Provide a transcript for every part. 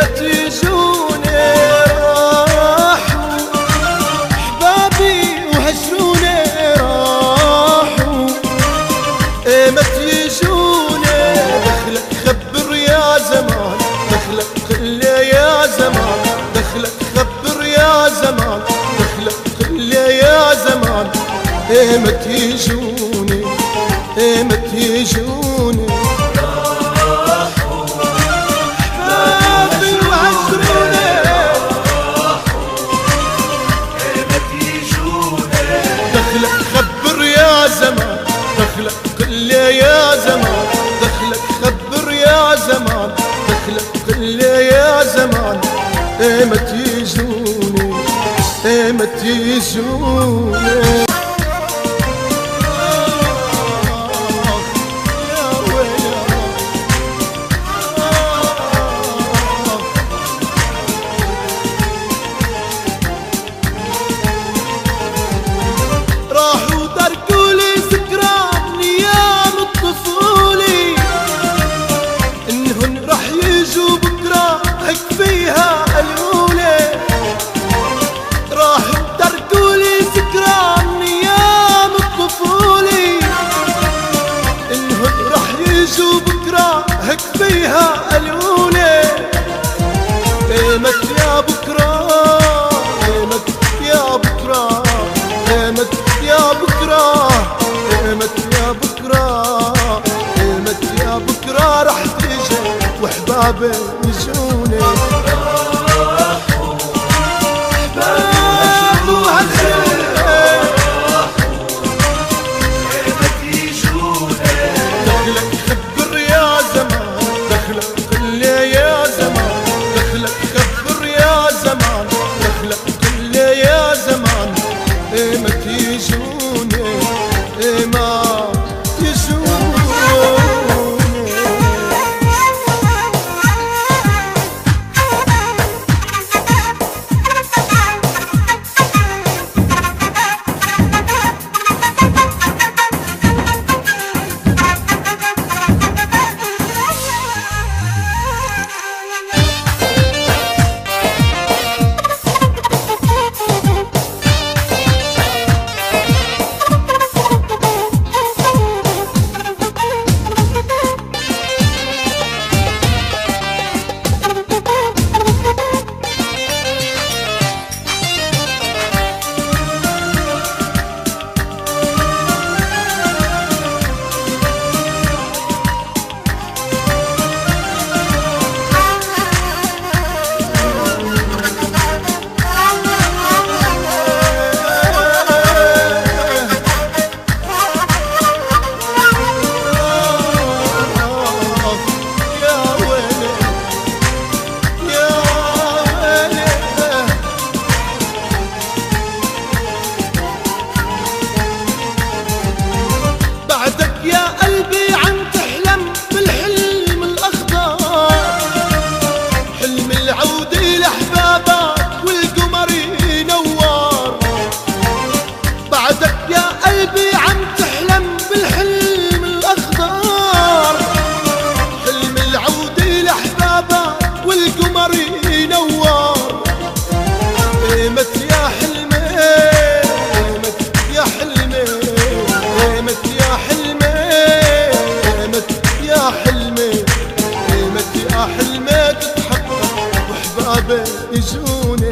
ايمت يجوني راحوا احبابي وهجروني راحوا ايمت يجوني دخلك خبر يا زمان دخلك قلي يا زمان دخلك خبر يا زمان دخلك قلي يا زمان ايمت يجوني ايمت يجوني دخلك خبر يا زمان دخلك قلي يا زمان دخلك خبر يا زمان دخلك قلي يا زمان ايمت يجوني ايمت يجوني فيها قالولي راحوا تركولي ذكرى من ايام الطفولة انهم راح يجوا بكرة هيك فيها قالولي ايمت يا بكرة ايمت يا بكرة ايمت يا بكرة ايمت يا بكرة ايمت يا بكرة راح تيجي واحبابي يجوني احبابي وهجروني ايمت يجوني دخلك خبر يا زمان دخلك قلي يا زمان دخلك خبر يا زمان دخلك قلي يا زمان ايمت يجوني ايمت يجوني يجوني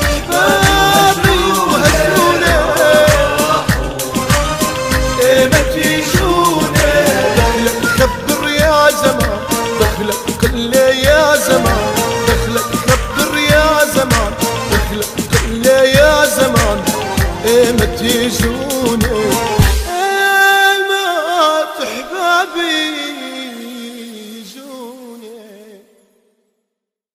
احبابي وهجروني ايمت يجوني دخلك خبر يا زمان دخلك قلي يا زمان دخلك خبر يا زمان دخلك قلي يا زمان ايمت يجوني